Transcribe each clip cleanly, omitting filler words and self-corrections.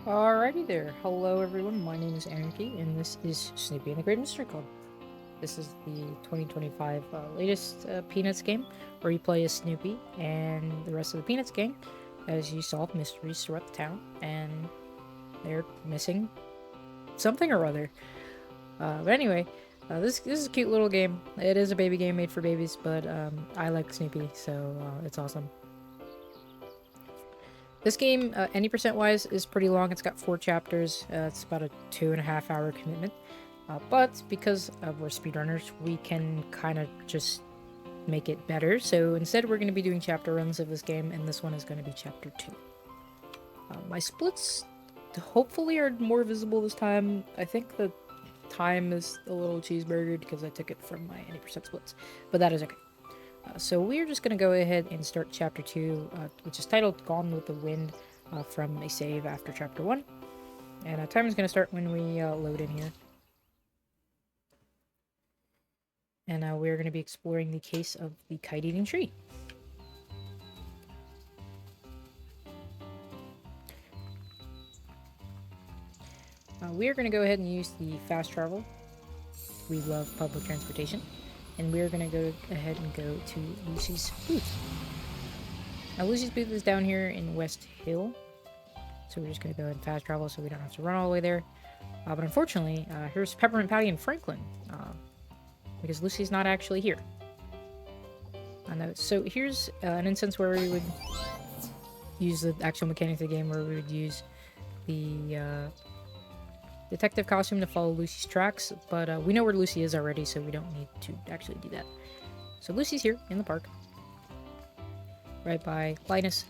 Alrighty there. Hello everyone, my name is Anarchy, and this is Snoopy and the Great Mystery Club. This is the 2025 latest Peanuts game, where you play as Snoopy and the rest of the Peanuts gang as you solve mysteries throughout the town, and they're missing something or other. But anyway, this is a cute little game. It is a baby game made for babies, but I like Snoopy, so it's awesome. This game, any percent wise, is pretty long. It's got 4 chapters. It's about a 2.5 hour commitment. But because we're speedrunners, we can kind of just make it better. So instead, we're going to be doing chapter runs of this game, and this one is going to be chapter 2. My splits hopefully are more visible this time. I think the time is a little cheeseburgered because I took it from my any percent splits, but that is okay. So we're just going to go ahead and start chapter 2, which is titled Gone with the Wind, from a save after chapter 1. And time is going to start when we load in here. And we're going to be exploring the case of the kite-eating tree. We are going to go ahead and use the fast travel. We love public transportation. And we're going to go ahead and go to Lucy's booth. Now, Lucy's booth is down here in West Hill. So we're just going to go ahead and fast travel so we don't have to run all the way there. But unfortunately, here's Peppermint Patty and Franklin. Because Lucy's not actually here. So here's an instance where we would use the actual mechanics of the game, where we would use the detective costume to follow Lucy's tracks, but we know where Lucy is already, so we don't need to actually do that. So Lucy's here in the park, right by Linus.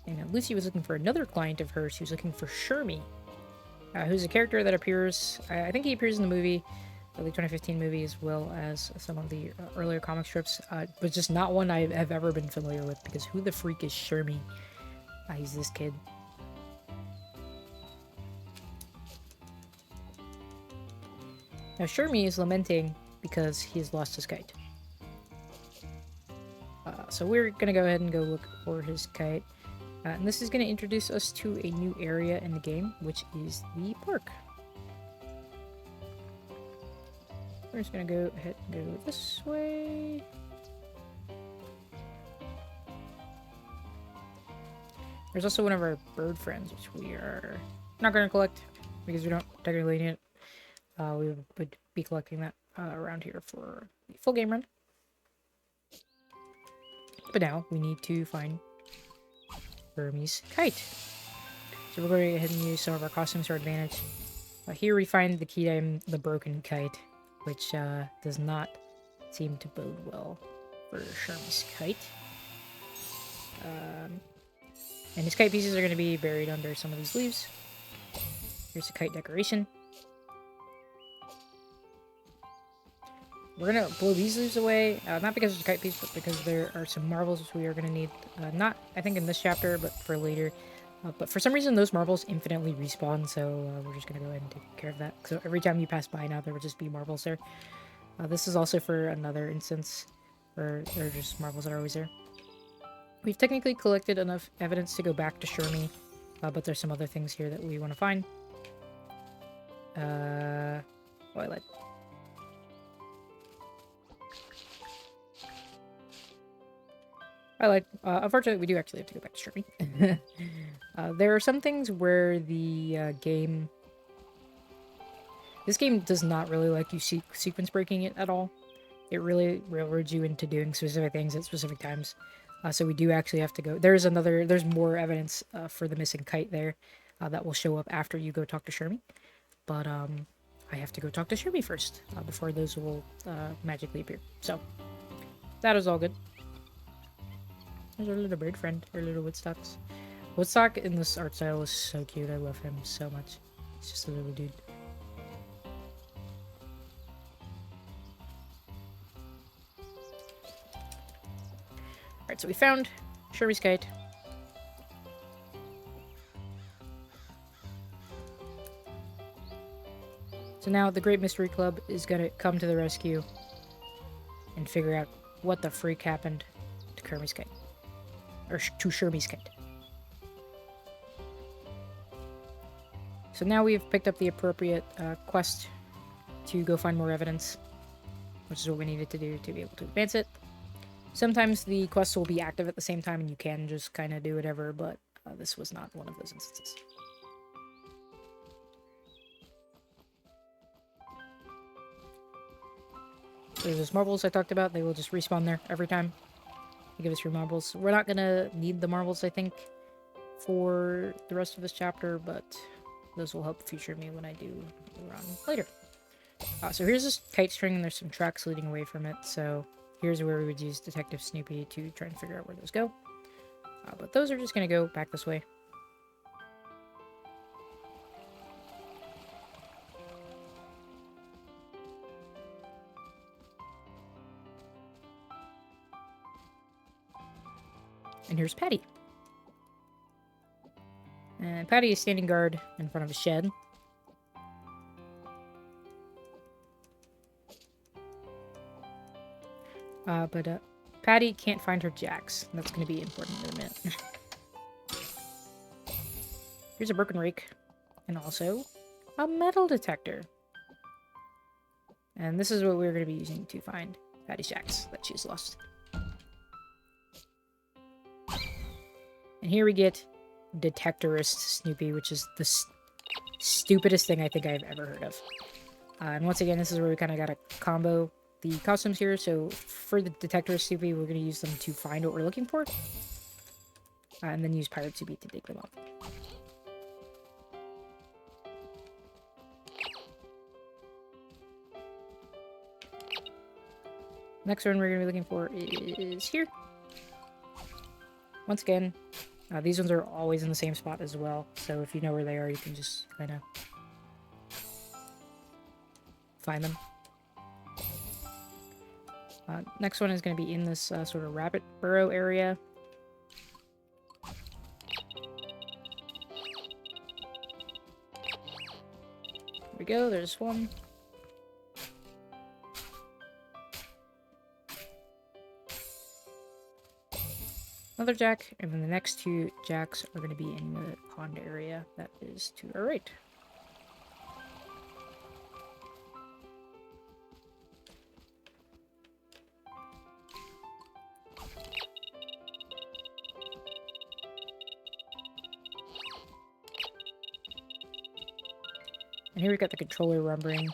And Lucy was looking for another client of hers. She was looking for Shermy, who's a character that appears, I think he appears in the movie, the 2015 movie, as well as some of the earlier comic strips, but just not one I have ever been familiar with, because who the freak is Shermy? He's this kid. Now, Shermy is lamenting because he has lost his kite. So we're going to go ahead and go look for his kite. And this is going to introduce us to a new area in the game, which is the park. We're just going to go ahead and go this way. There's also one of our bird friends, which we are not going to collect because we don't technically need it. We would be collecting that around here for the full game run. But now we need to find Hermes' kite. So we're going to go ahead and use some of our costumes to our advantage. Here we find the key item, the broken kite, which does not seem to bode well for Shermy's kite. And his kite pieces are going to be buried under some of these leaves. Here's the kite decoration. We're going to blow these leaves away, not because it's a kite piece, but because there are some marbles which we are going to need, not, I think, in this chapter, but for later. But for some reason, those marbles infinitely respawn, so we're just going to go ahead and take care of that. So every time you pass by now, there will just be marbles there. This is also for another instance where there are just marbles that are always there. We've technically collected enough evidence to go back to Shermy, but there's some other things here that we want to find. I lied. Unfortunately, we do actually have to go back to Shermy. There are some things where the game... This game does not really like you sequence breaking it at all. It really railroads you into doing specific things at specific times. So we do actually have to go... There's more evidence for the missing kite there that will show up after you go talk to Shermy. But I have to go talk to Shermy first before those will magically appear. So that is all good. There's our little bird friend, our little Woodstocks. Woodstock in this art style is so cute. I love him so much. He's just a little dude. Alright, so we found Shermy's kite. So now the Great Mystery Club is gonna come to the rescue and figure out what the freak happened to Kermie's kite. Or to Shermy's kite. So now we've picked up the appropriate quest to go find more evidence, which is what we needed to do to be able to advance it. Sometimes the quests will be active at the same time and you can just kind of do whatever, but this was not one of those instances. There's those marbles I talked about. They will just respawn there every time. They give us 3 marbles. We're not going to need the marbles, I think, for the rest of this chapter, but those will help feature me when I do run later. So here's this kite string, and there's some tracks leading away from it, so here's where we would use Detective Snoopy to try and figure out where those go. But those are just going to go back this way. And here's Patty. And Patty is standing guard in front of a shed. But Patty can't find her jacks. That's going to be important in a minute. Here's a broken rake. And also a metal detector. And this is what we're going to be using to find Patty's jacks that she's lost. And here we get detectorist Snoopy, which is the stupidest thing I think I've ever heard of. And once again, this is where we kind of got to combo the costumes here. So for the detectorist Snoopy, we're going to use them to find what we're looking for. And then use pirate Snoopy to dig them up. Next one we're going to be looking for is here. Once again, these ones are always in the same spot as well, so if you know where they are, you can just kind of find them. Next one is going to be in this sort of rabbit burrow area. There we go, there's one. Another jack, and then the next 2 jacks are going to be in the pond area that is to our right. And here we got the controller rumbling.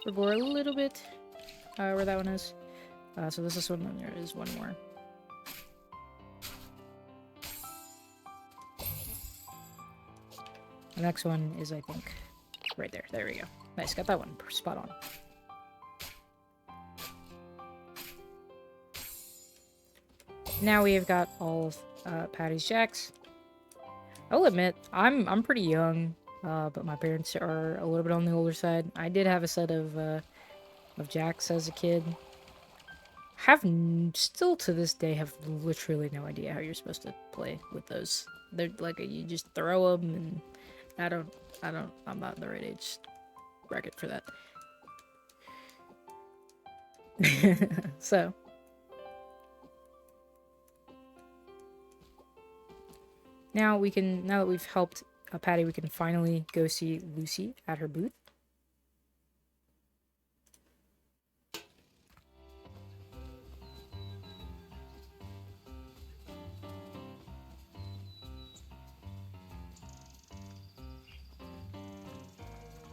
We'll go a little bit where that one is. So this is one, and there is one more. The next one is, I think, right there. There we go. Nice, got that one spot on. Now we have got all of Patty's jacks. I'll admit, I'm pretty young. But my parents are a little bit on the older side. I did have a set of jacks as a kid. Still to this day have literally no idea how you're supposed to play with those. They're like you just throw them, and I'm not in the right age bracket for that. So now that we've helped Patty, we can finally go see Lucy at her booth.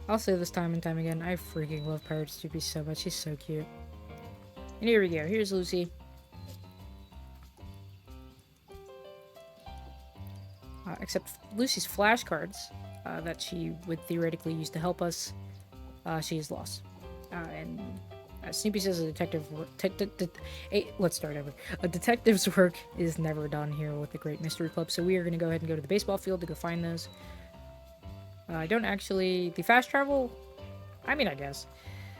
I'll say this time and time again, I freaking love Pirate Snoopy so much. He's so cute. And here we go. Here's Lucy. Except Lucy's flashcards that she would theoretically use to help us, she is lost. And as Snoopy says, let's start over. A detective's work is never done here with the Great Mystery Club, so we are going to go ahead and go to the baseball field to go find those. I don't actually... The fast travel? I mean, I guess.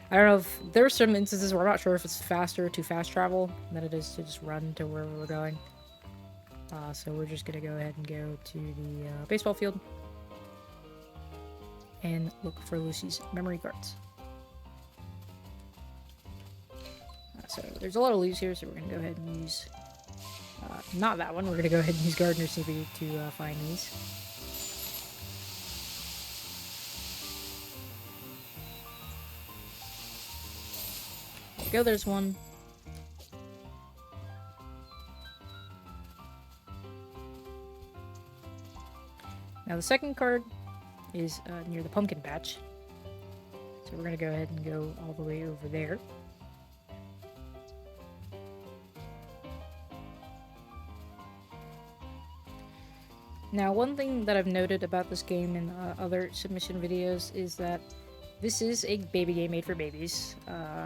I don't know if... There are some instances where I'm not sure if it's faster to fast travel than it is to just run to wherever we're going. So we're just going to go ahead and go to the baseball field and look for Lucy's memory cards. So there's a lot of leaves here, so we're going to go ahead and use... not that one. We're going to go ahead and use Gardener Snoopy to find these. There we go, there's one. Now the second card is near the pumpkin patch. So we're going to go ahead and go all the way over there. Now, one thing that I've noted about this game in other submission videos is that this is a baby game made for babies.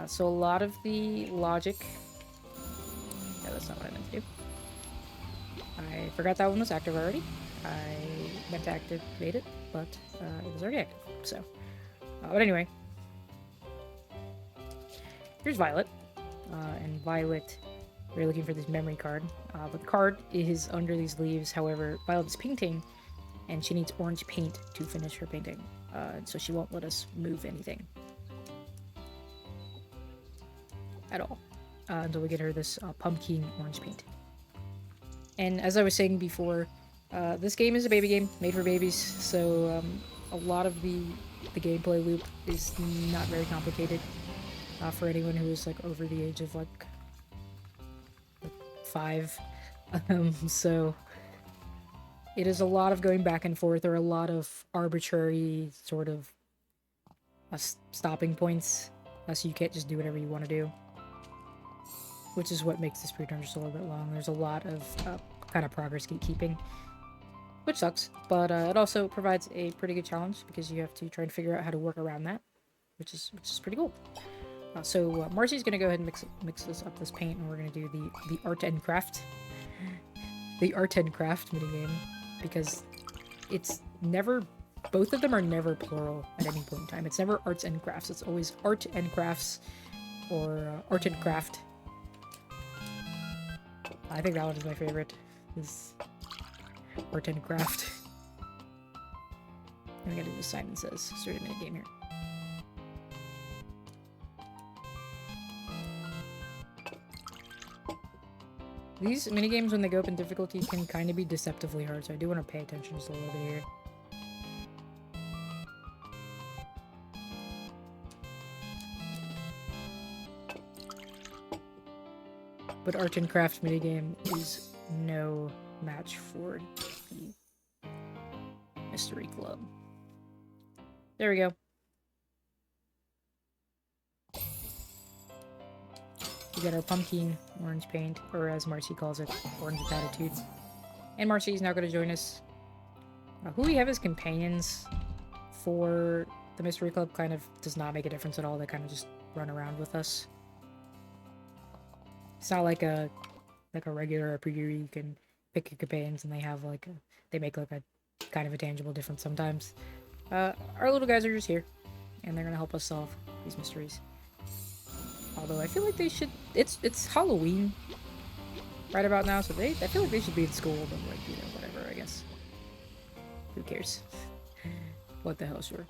So a lot of the logic... Yeah, that's not what I meant to do. I forgot that one was active already. I meant to activate it, but it was already active. So, but anyway. Here's Violet. And Violet... We're looking for this memory card, but the card is under these leaves. However, Violet's painting, and she needs orange paint to finish her painting, so she won't let us move anything at all until we get her this pumpkin orange paint. And as I was saying before, this game is a baby game made for babies, so a lot of the gameplay loop is not very complicated for anyone who is like over the age of like 5. So it is a lot of going back and forth, or a lot of arbitrary sort of stopping points, so you can't just do whatever you want to do, which is what makes the speedrun just a little bit long. There's a lot of kind of progress gatekeeping, which sucks, but it also provides a pretty good challenge because you have to try and figure out how to work around that, which is pretty cool. So Marcy's going to go ahead and mix this paint, and we're going to do the art and craft. The art and craft minigame, because it's never... Both of them are never plural at any point in time. It's never arts and crafts. It's always art and crafts, or art and craft. I think that one is my favorite, is art and craft. And we gotta do what Simon says. Start a minigame here. These minigames, when they go up in difficulty, can kind of be deceptively hard, so I do want to pay attention just a little bit here. But art and craft minigame is no match for the Mystery Club. There we go. We got our pumpkin orange paint, or as Marcy calls it, orange attitude. And Marcy is now going to join us. Who we have as companions for the Mystery Club kind of does not make a difference at all. They kind of just run around with us. It's not like a regular RPG where you can pick your companions and they have like they make like a kind of a tangible difference sometimes. Our little guys are just here, and they're gonna help us solve these mysteries. Although I feel like they should... It's Halloween right about now, so I feel like they should be in school, but like, you know, whatever, I guess. Who cares? What the hell, sure.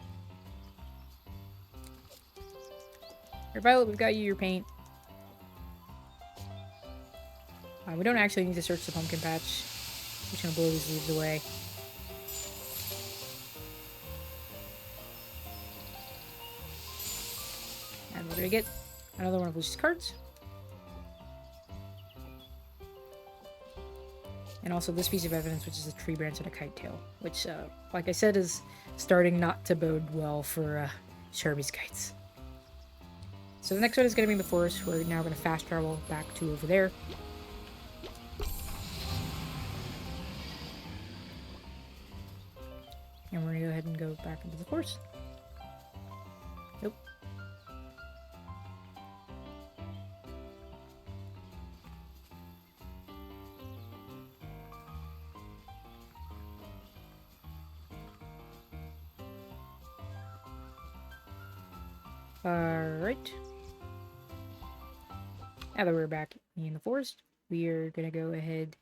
Here, Violet, we've got you your paint. We don't actually need to search the pumpkin patch. I'm just gonna blow these leaves away. And we're gonna get another one of Lucy's cards. And also this piece of evidence, which is a tree branch and a kite tail, which, like I said, is starting not to bode well for Shermy's kites. So the next one is going to be in the forest. We're now going to fast travel back to over there. And we're going to go ahead and go back into the forest. Nope. Alright. Now that we're back in the forest, we are going to go ahead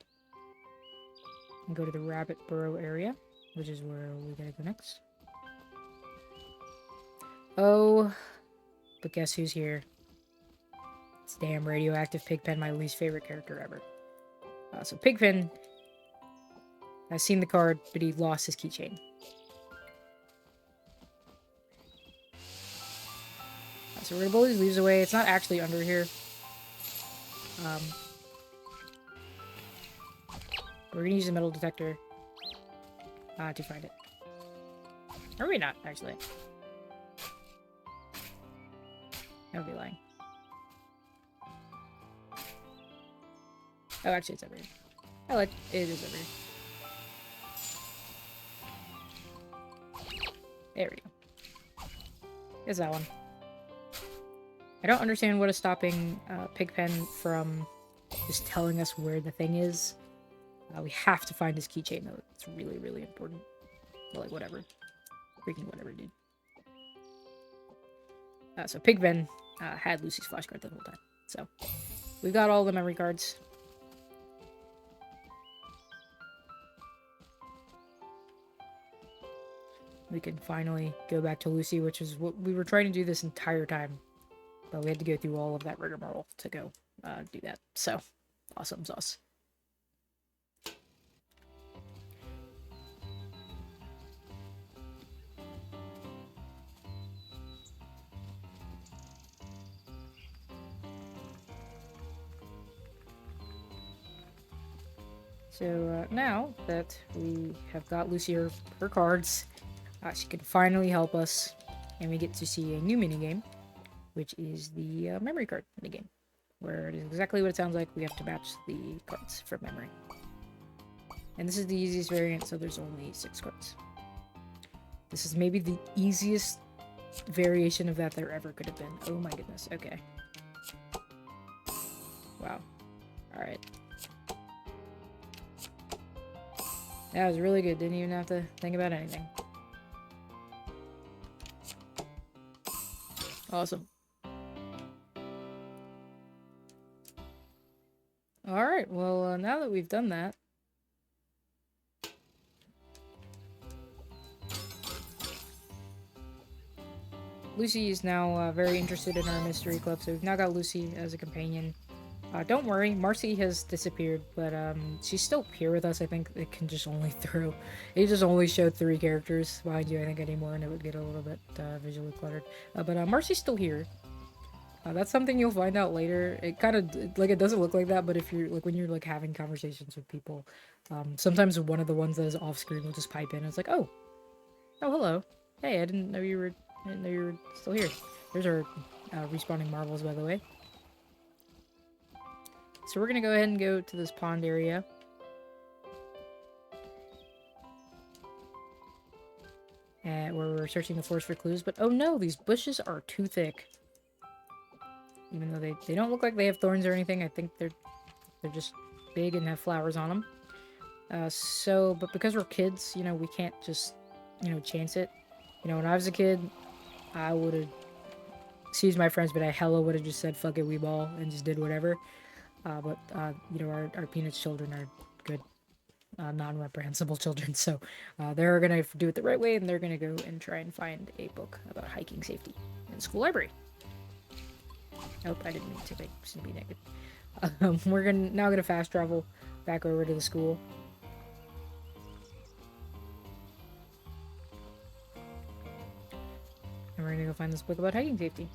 and go to the rabbit burrow area, which is where we gotta go next. Oh, but guess who's here? This damn radioactive pigpen, my least favorite character ever. So pigpen has seen the card, but he lost his keychain. So we're gonna blow these leaves away. It's not actually under here. We're gonna use the metal detector to find it. Or maybe not, actually. I would be lying. Oh, actually, it's over here. I like it is over here. There we go. There's that one. I don't understand what is stopping Pigpen from just telling us where the thing is. We have to find his keychain, though. It's really, really important. But, like, whatever. Freaking whatever, dude. So Pigpen had Lucy's flashcard the whole time. So, we've got all the memory cards. We can finally go back to Lucy, which is what we were trying to do this entire time. But we had to go through all of that rigmarole to go do that. So, awesome sauce. So now that we have got Lucy her cards, she can finally help us, and we get to see a new minigame, which is the memory card minigame, where it is exactly what it sounds like. We have to match the cards from memory. And this is the easiest variant, so there's only 6 cards. This is maybe the easiest variation of that there ever could have been. Oh my goodness, okay. Wow. Alright. That was really good. Didn't even have to think about anything. Awesome. Alright, well, now that we've done that, Lucy is now very interested in our mystery club, so we've now got Lucy as a companion. Don't worry, Marcy has disappeared, but she's still here with us. I think it can just only throw... It just only showed 3 characters behind you, I think, anymore, and it would get a little bit visually cluttered. But Marcy's still here. That's something you'll find out later. It kind of... Like, it doesn't look like that, but if you're... Like, when you're, like, having conversations with people, sometimes one of the ones that is off-screen will just pipe in, and it's like, oh, hello. Hey, I didn't know you were still here. There's our respawning marbles, by the way. So we're gonna go ahead and go to this pond area. And where we're searching the forest for clues, but oh no, these bushes are too thick. Even though they don't look like they have thorns or anything, I think they're just big and have flowers on them. But because we're kids, you know, we can't just, you know, chance it. You know, when I was a kid, I would have, excuse my friends, but I hella would have just said, fuck it, we ball, and just did whatever. But you know, our Peanuts children are good, non-reprehensible children, so they're gonna do it the right way, and they're gonna go and try and find a book about hiking safety in the school library. Nope, I didn't mean to make Snoopy naked. We're now gonna fast travel back over to the school. And we're gonna go find this book about hiking safety.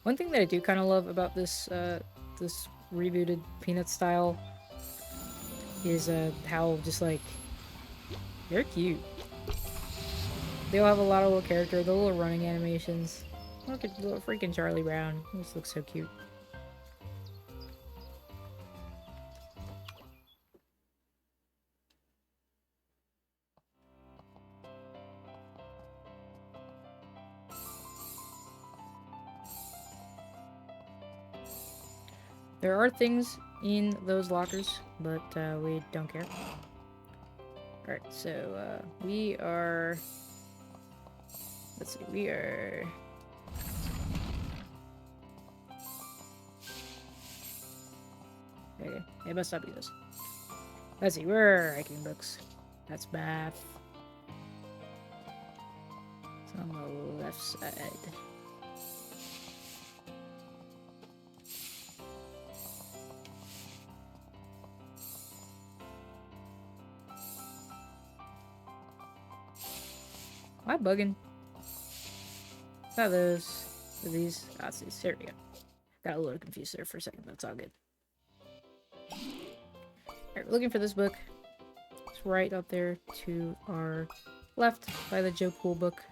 One thing that I do kind of love about this this rebooted Peanuts style is how just like they're cute. They all have a lot of little character, the little running animations. Look at little freaking Charlie Brown. This looks so cute. There are things in those lockers, but we don't care. Alright, so we are... Let's see, we are... Okay, it must not be this. Let's see, where are hiking books? That's math. It's on the left side. I bugging? Not those. Are these? Ah, it's these. There we go. Got a little confused there for a second, but it's all good. Alright, we're looking for this book. It's right up there to our left by the Joe Cool book.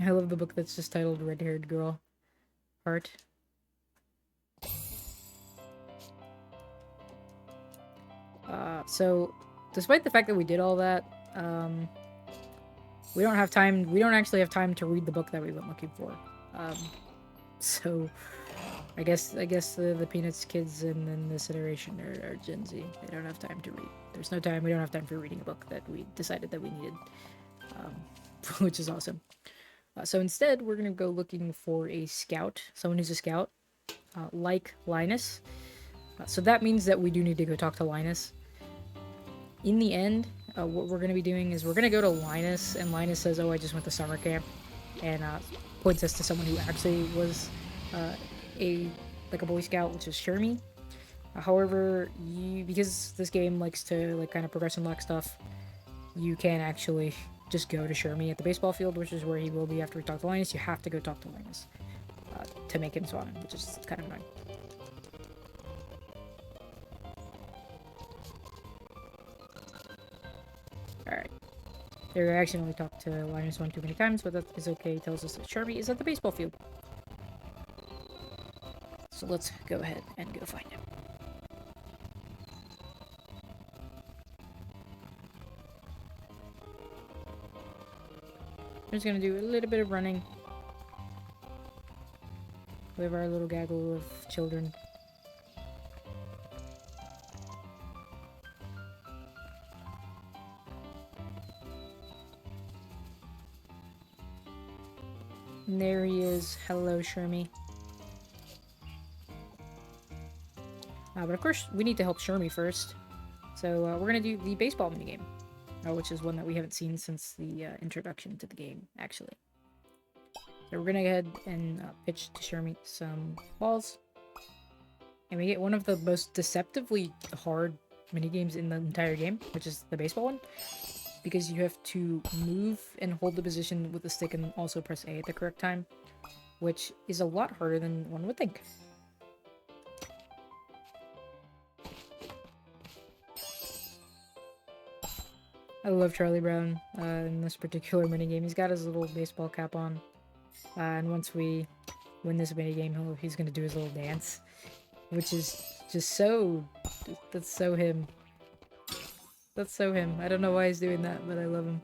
I love the book that's just titled Red-Haired Girl. Heart. So, despite the fact that we did all that, we don't have time. We don't actually have time to read the book that we went looking for. So, I guess the Peanuts kids in this iteration are Gen Z. They don't have time to read. There's no time. We don't have time for reading a book that we decided that we needed, which is awesome. So instead, we're gonna go looking for a scout, someone who's a scout, like Linus. So that means that we do need to go talk to Linus. In the end, what we're going to be doing is we're going to go to Linus, and Linus says, oh, I just went to summer camp, and points us to someone who actually was a Boy Scout, which is Shermy. However, because this game likes to kind of progress and lock stuff, you can actually just go to Shermy at the baseball field, which is where he will be after we talk to Linus. You have to go talk to Linus to make him spawn, which is kind of annoying. Alright. There, I accidentally talked to Linus one too many times, but that is okay. He tells us that Sherby is at the baseball field. So let's go ahead and go find him. I'm just gonna do a little bit of running. We have our little gaggle of children. And there he is. Hello, Shermy. But of course, we need to help Shermy first. So we're going to do the baseball minigame, which is one that we haven't seen since the introduction to the game, actually. So we're going to go ahead and pitch to Shermy some balls. And we get one of the most deceptively hard minigames in the entire game, which is the baseball one. Because you have to move and hold the position with the stick and also press A at the correct time, which is a lot harder than one would think. I love Charlie Brown in this particular minigame. He's got his little baseball cap on, and once we win this minigame, he's going to do his little dance, which is just so... that's so him. That's so him. I don't know why he's doing that, but I love him.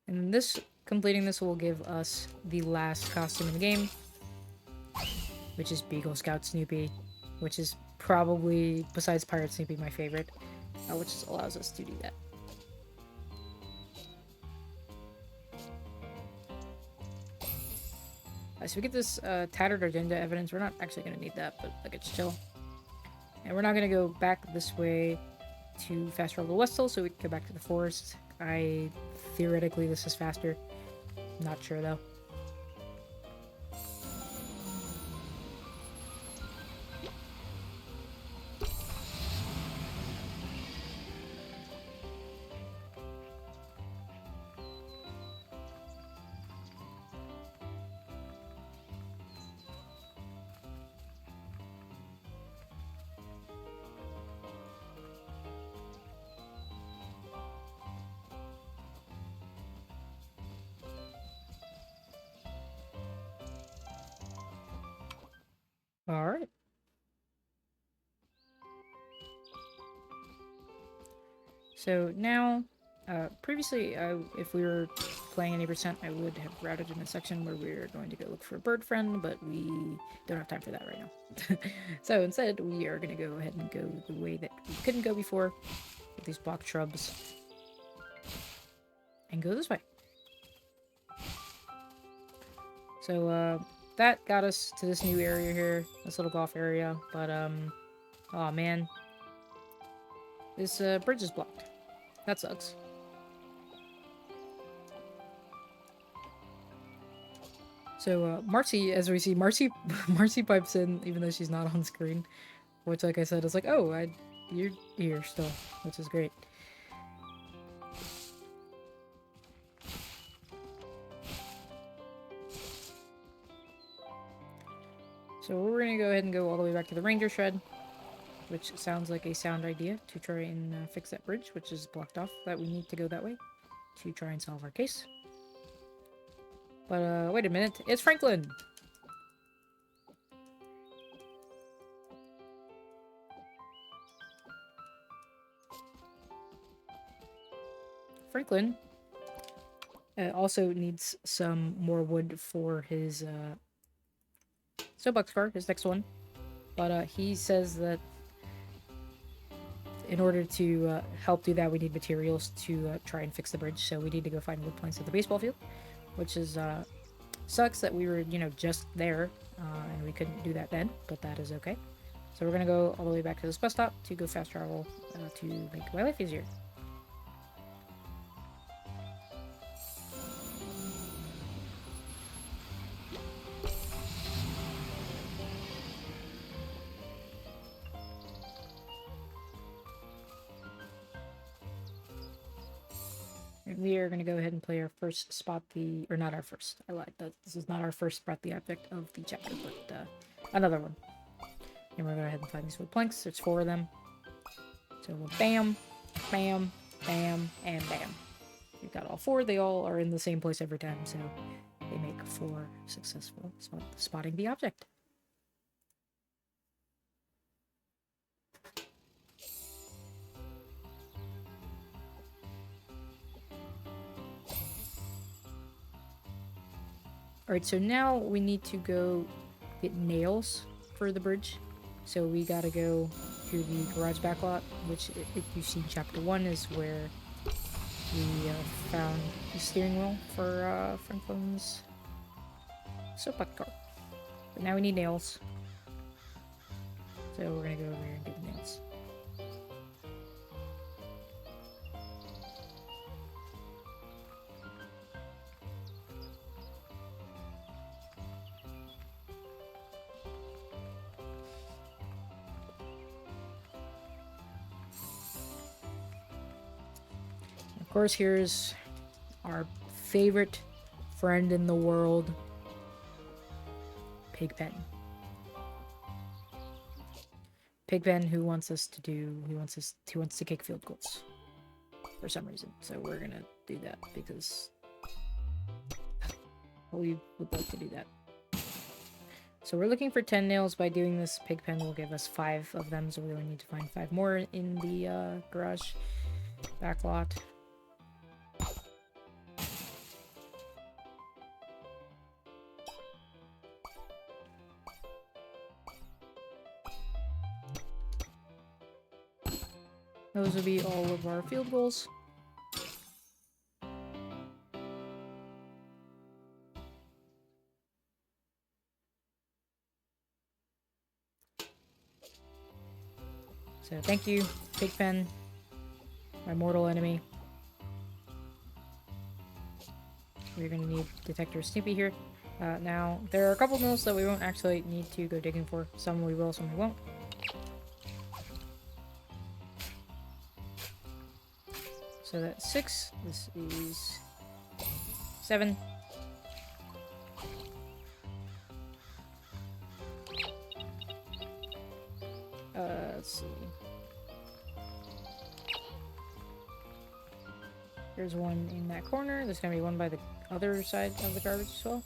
And completing this will give us the last costume in the game, which is Beagle Scout Snoopy, which is probably, besides Pirate Snoopy, my favorite, which allows us to do that. So we get this tattered agenda evidence. We're not actually going to need that, but like, it's chill. And we're not going to go back this way to fast travel to West Hill, so we can go back to the forest. Theoretically, this is faster. Not sure, though. Alright. So now, previously, if we were playing any percent, I would have routed in a section where we're going to go look for a bird friend, but we don't have time for that right now. So instead, we are going to go ahead and go the way that we couldn't go before, with these block shrubs, and go this way. So, that got us to this new area here, this little golf area, but, oh man, this bridge is blocked. That sucks. So, Marcy, as we see, Marcy pipes in, even though she's not on screen. Which, like I said, is like, oh, you're here still, which is great. So we're gonna go ahead and go all the way back to the ranger shed, which sounds like a sound idea to try and fix that bridge, which is blocked off, that we need to go that way to try and solve our case. But wait a minute, it's Franklin! Franklin also needs some more wood for his soapbox car, his next one. But he says that in order to help do that, we need materials to try and fix the bridge. So we need to go find wood planks at the baseball field, which is sucks that we were, you know, just there and we couldn't do that then, but that is okay. So we're gonna go all the way back to this bus stop to go fast travel to make my life easier. We are going to go ahead and play our first spot the... Or not our first. I lied. This is not our first spot the object of the chapter, but another one. And we're going to go ahead and find these wood planks. There's 4 of them. So we'll bam, bam, bam, and bam. We've got all 4. They all are in the same place every time, so they make 4 successful spotting the object. Alright, so now we need to go get nails for the bridge. So we gotta go to the garage backlot, which, if you've seen chapter 1, is where we found the steering wheel for Franklin's soapbox car. But now we need nails. So we're gonna go over here and get the nails. Of course, here's our favorite friend in the world, Pigpen. Pigpen, who wants to kick field goals for some reason. So we're gonna do that because we would like to do that. So we're looking for 10 nails. By doing this, Pigpen will give us 5 of them, so we only need to find 5 more in the garage backlot. Those will be all of our field goals. So thank you, Pigpen, my mortal enemy. We're going to need detectorist Snoopy here. Now, there are a couple nails that we won't actually need to go digging for. Some we will, some we won't. So that's 6. This is 7. Let's see. There's one in that corner. There's gonna be one by the other side of the garbage as well.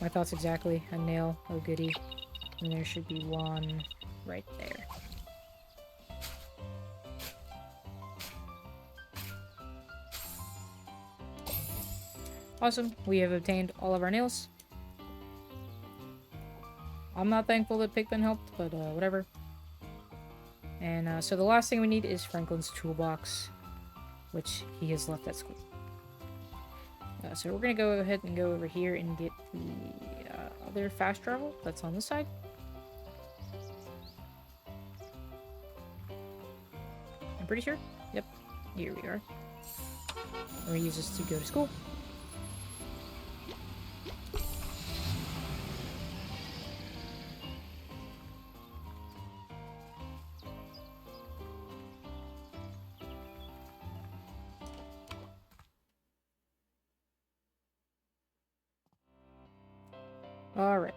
My thoughts exactly. A nail. Oh goody. And there should be one right there. Awesome. We have obtained all of our nails. I'm not thankful that Pigpen helped, but whatever. And so the last thing we need is Franklin's toolbox, which he has left at school. So we're going to go ahead and go over here and get the other fast travel that's on this side. pretty sure. Yep, here we are. And we use this to go to school. Alright.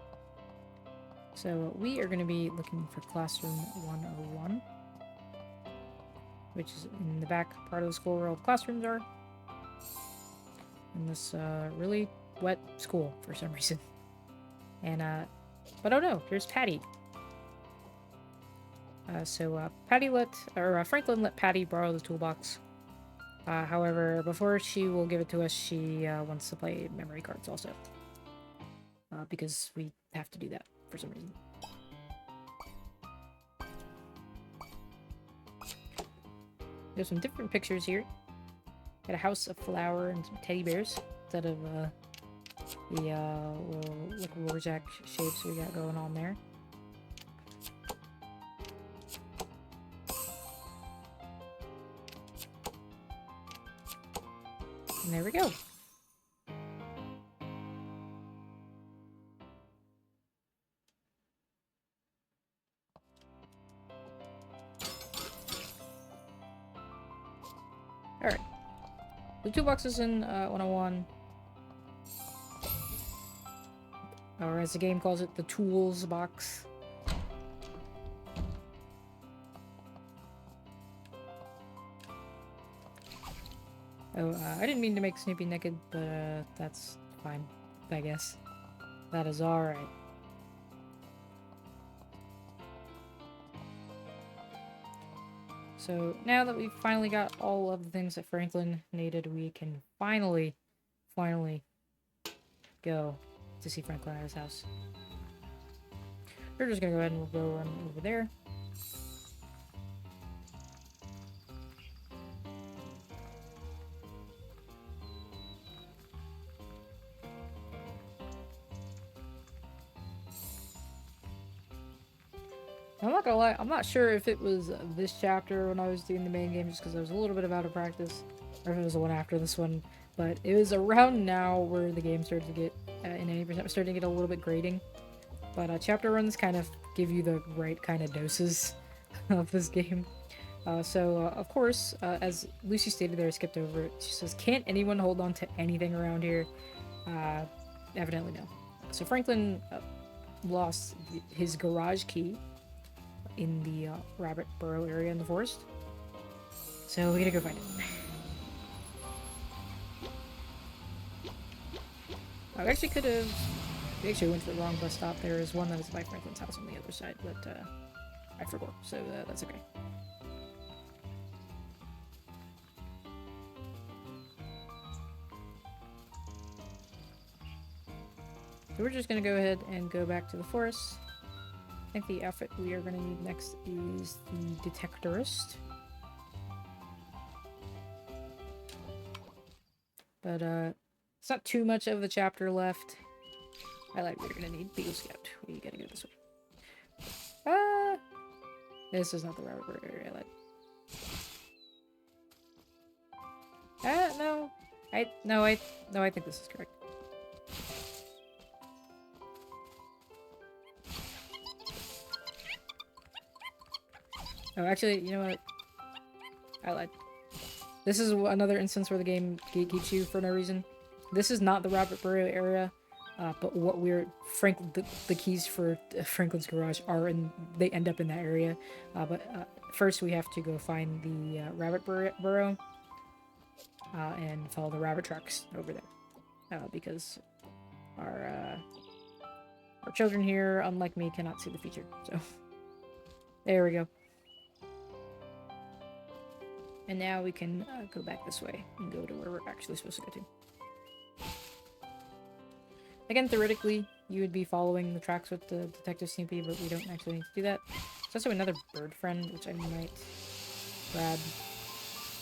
So we are going to be looking for classroom 101, which is in the back part of the school where all the classrooms are. In this really wet school for some reason. And but oh no, here's Patty. Franklin let Patty borrow the toolbox. However, before she will give it to us, she wants to play memory cards also. Because we have to do that for some reason. There's some different pictures here. Got a house, a flower, and some teddy bears instead of the little like Rorschach shapes we got going on there. And there we go. Alright. The toolbox is in 101. Or as the game calls it, the tools box. Oh, I didn't mean to make Snoopy naked, but that's fine, I guess. That is alright. So now that we've finally got all of the things that Franklin needed, we can finally go to see Franklin at his house. We're just gonna go ahead and we'll go run over there. I'm not gonna lie, I'm not sure if it was this chapter when I was doing the main game, just because I was a little bit out of practice, or if it was the one after this one, but it was around now where the game started to get, in 80%, starting to get a little bit grating. But chapter runs kind of give you the right kind of doses of this game. Of course, as Lucy stated there, I skipped over it. She says, "Can't anyone hold on to anything around here?" Evidently no. So Franklin lost his garage key in the rabbit burrow area in the forest. So we gotta go find it. I actually could have... We actually went to the wrong bus stop. There is one that is by Franklin's house on the other side, but I forgot, so that's okay. So we're just gonna go ahead and go back to the forest. I think the outfit we are gonna need next is the detectorist. But it's not too much of the chapter left. I like we're gonna need Beagle Scout. We gotta go this way. This is not the rabbit burrow area. No. I think this is correct. Oh, actually, you know what? I lied. This is another instance where the game gatekeeps you for no reason. This is not the rabbit burrow area, but what the keys for Franklin's garage are in. They end up in that area. First we have to go find the rabbit burrow and follow the rabbit tracks over there, because our children here, unlike me, cannot see the future. So there we go. And now we can go back this way and go to where we're actually supposed to go to. Again, theoretically, you would be following the tracks with the Detective Snoopy, but we don't actually need to do that. There's also another bird friend, which I might grab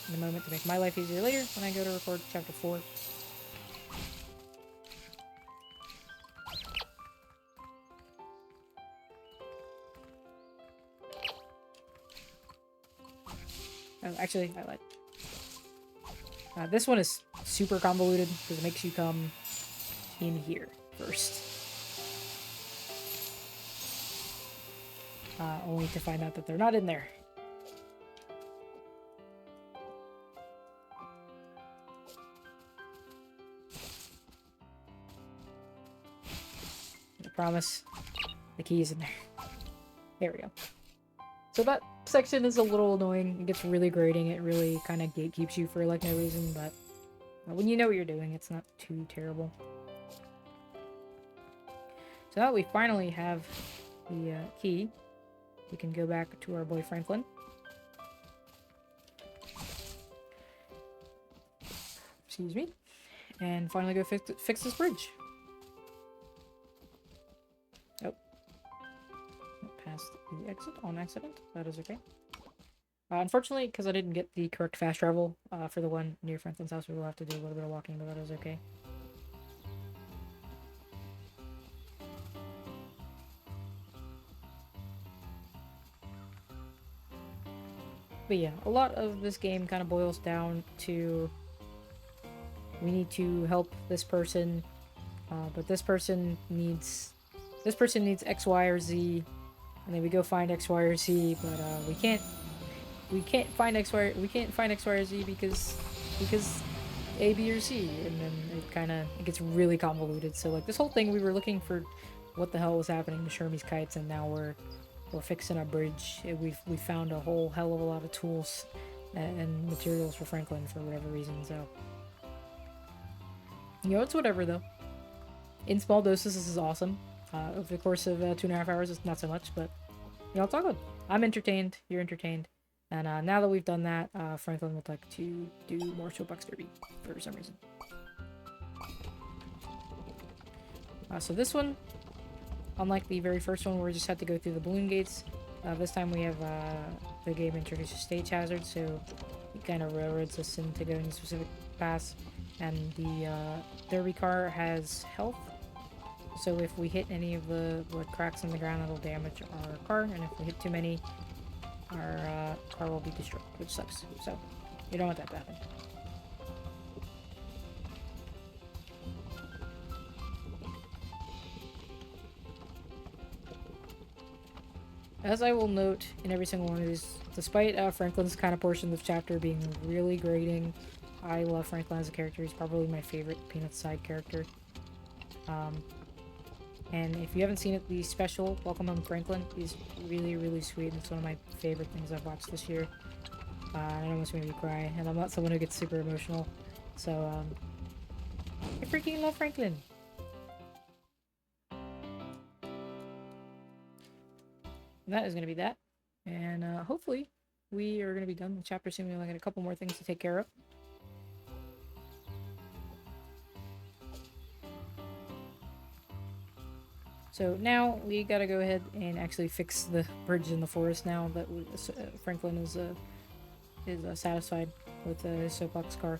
in a moment to make my life easier later when I go to record chapter 4. actually, I lied. This one is super convoluted because it makes you come in here first. Only to find out that they're not in there. I promise the key is in there. There we go. So that section is a little annoying. It gets really grating. It really kind of gatekeeps you for like no reason, but when you know what you're doing, it's not too terrible. So now that we finally have the key, we can go back to our boy Franklin. Excuse me. And finally go fix this bridge. Oh. Past the exit on accident. That is okay. Unfortunately, because I didn't get the correct fast travel for the one near Franklin's house, we will have to do a little bit of walking, but that is okay. But yeah, a lot of this game kind of boils down to we need to help this person, but this person needs X, Y, or Z, and then we go find X, Y, or Z, but we can't find X, Y, or Z because A, B, or C, and then it gets really convoluted. So like this whole thing, we were looking for what the hell was happening to Shermy's kites, and now we're fixing a bridge. We found a whole hell of a lot of tools and materials for Franklin for whatever reason. So you know, it's whatever though. In small doses, this is awesome. Over the course of 2.5 hours, it's not so much, but you know, it's all good. I'm entertained. You're entertained. And now that we've done that, Franklin would like to do more soapbox derby for some reason. So this one, unlike the very first one where we just had to go through the balloon gates, this time we have the game introduces stage hazards, so it kind of railroads us into going specific paths. And the derby car has health, so if we hit any of the cracks in the ground, it'll damage our car, and if we hit too many, our car will be destroyed, which sucks. So you don't want that to happen. As I will note in every single one of these, despite Franklin's kind of portion of the chapter being really grating, I love Franklin as a character. He's probably my favorite Peanuts side character. And if you haven't seen it, the special Welcome Home Franklin is really, really sweet. It's one of my favorite things I've watched this year. It almost made me cry, and I'm not someone who gets super emotional. So, I freaking love Franklin. And that is going to be that. And hopefully we are going to be done with the chapter soon. We only got a couple more things to take care of. So now we gotta go ahead and actually fix the bridge in the forest now that Franklin is satisfied with his soapbox car.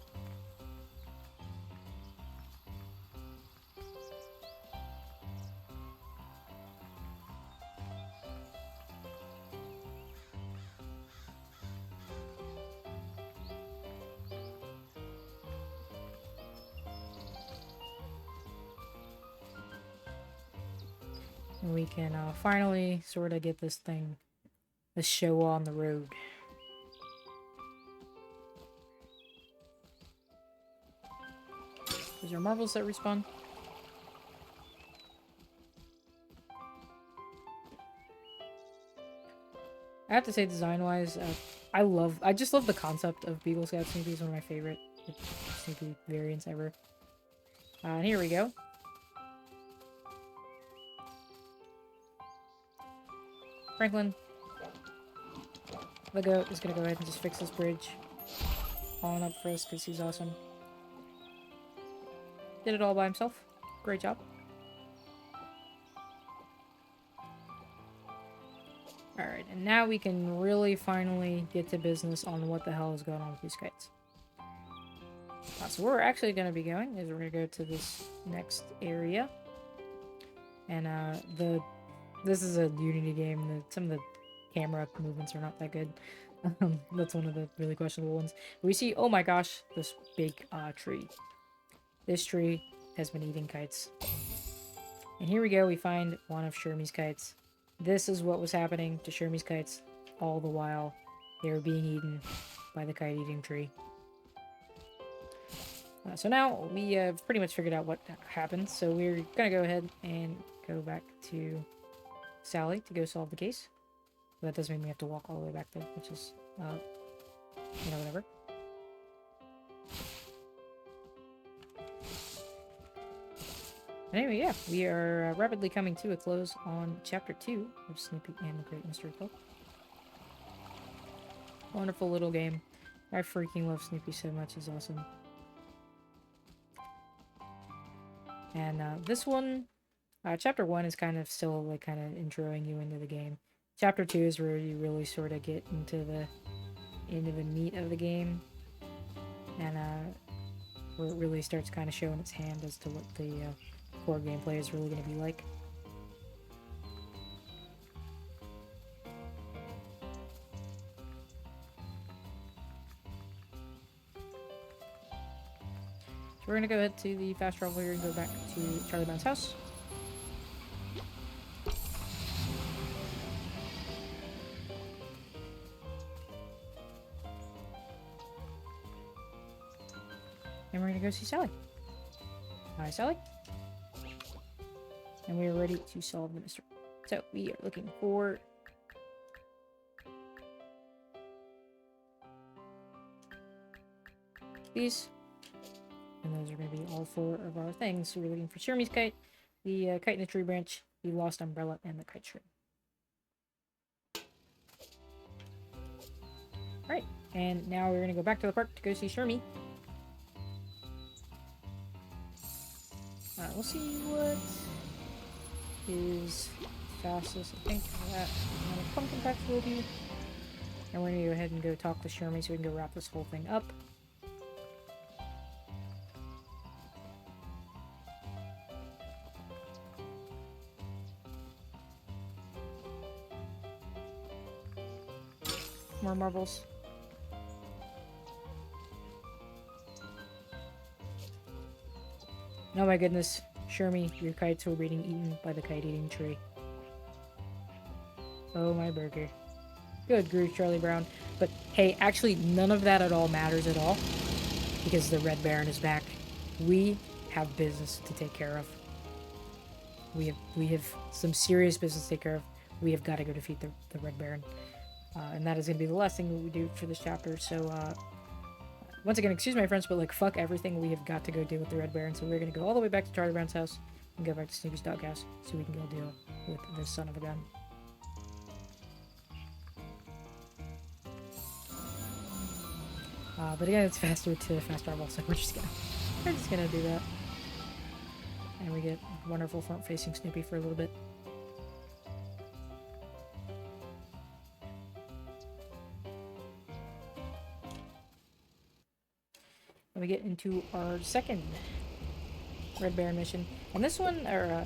And we can finally sort of get this show on the road. Is there marbles that respawn? I have to say, design-wise, I just love the concept of Beagle Scout Snoopy. Is one of my favorite Snoopy variants ever. And here we go. Franklin, the goat, is gonna go ahead and just fix this bridge. Following up for us because he's awesome. Did it all by himself. Great job. Alright, and now we can really finally get to business on what the hell is going on with these kites. So where we're actually going to be going is we're going to go to this next area. And this is a Unity game. Some of the camera movements are not that good. That's one of the really questionable ones. We see, oh my gosh, this big tree. This tree has been eating kites. And here we go, we find one of Shermy's kites. This is what was happening to Shermy's kites all the while they were being eaten by the kite-eating tree. So now we have pretty much figured out what happened, so we're gonna go ahead and go back to Sally to go solve the case. But that does mean we have to walk all the way back there, which is, whatever. Anyway, yeah, we are rapidly coming to a close on Chapter 2 of Snoopy and the Great Mystery Book. Wonderful little game. I freaking love Snoopy so much, it's awesome. And this one, Chapter 1 is kind of still like kind of introing you into the game. Chapter 2 is where you really sort of get into the meat of the game. And where it really starts kind of showing its hand as to what the core gameplay is really going to be like. So we're going to go ahead to the fast travel here and go back to Charlie Brown's house. And we're going to go see Sally. Hi, Sally. And we are ready to solve the mystery. So, we are looking for... these. And those are going to be all 4 of our things. So we're looking for Shermy's kite, the kite in the tree branch, the lost umbrella, and the kite string. Alright, and now we're going to go back to the park to go see Shermy. We'll see what is fastest. I think that pumpkin patch will be. And we're going to go ahead and go talk to Shermy so we can go wrap this whole thing up. More marbles. Oh my goodness, Shermy, your kites were being eaten by the kite-eating tree. Oh my burger. Good grief, Charlie Brown. But hey, actually none of that at all matters at all. Because the Red Baron is back. We have business to take care of. We have some serious business to take care of. We have got to go defeat the Red Baron. And that is going to be the last thing that we do for this chapter. So, once again, excuse my friends, but like, fuck everything. We have got to go deal with the Red Baron. So we're going to go all the way back to Charlie Brown's house and go back to Snoopy's doghouse so we can go deal with this son of a gun. But again, it's faster to fast travel, so we're just gonna do that. And we get wonderful front-facing Snoopy for a little bit. And we get into our second Red Baron mission. And this one, or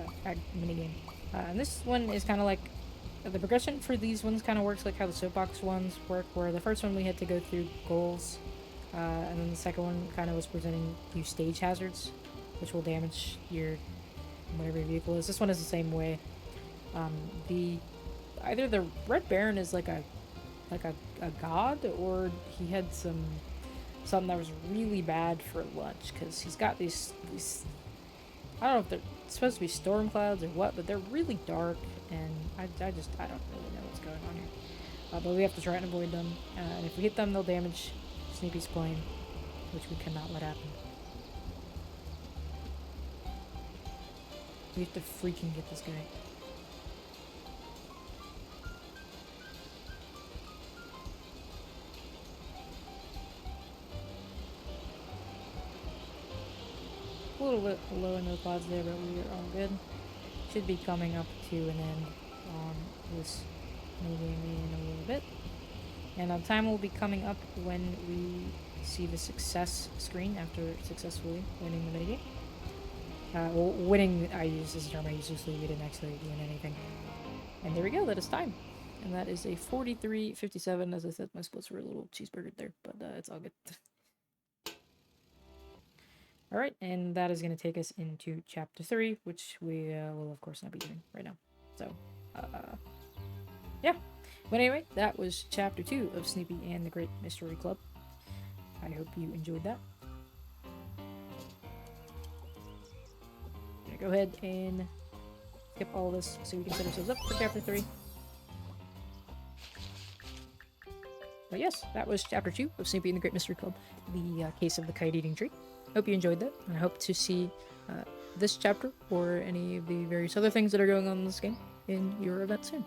minigame. And this one is kind of like, the progression for these ones kind of works like how the soapbox ones work, where the first one we had to go through goals, and then the second one kind of was presenting you stage hazards, which will damage your, whatever your vehicle is. This one is the same way. Either the Red Baron is like a god, or he had something that was really bad for lunch, because he's got these I don't know if they're supposed to be storm clouds or what, but they're really dark, and I don't really know what's going on here. But we have to try and avoid them, and if we hit them, they'll damage Snoopy's plane, which we cannot let happen. We have to freaking get this guy. A little bit low in the clouds there, but we are all good. Should be coming up to an end on this minigame in a little bit. And our time will be coming up when we see the success screen after successfully winning the minigame. Well, winning, I use this term I use loosely, we didn't actually win anything. And there we go, that is time. And that is a 43.57. As I said, my splits were a little cheeseburger there, but it's all good. All right, and that is going to take us into chapter 3, which we will, of course, not be doing right now. So, yeah. But anyway, that was chapter 2 of Snoopy and the Great Mystery Club. I hope you enjoyed that. I'm going to go ahead and skip all this so we can set ourselves up for chapter 3. But yes, that was chapter 2 of Snoopy and the Great Mystery Club, the case of the kite-eating tree. Hope you enjoyed that, and I hope to see this chapter or any of the various other things that are going on in this game in your event soon.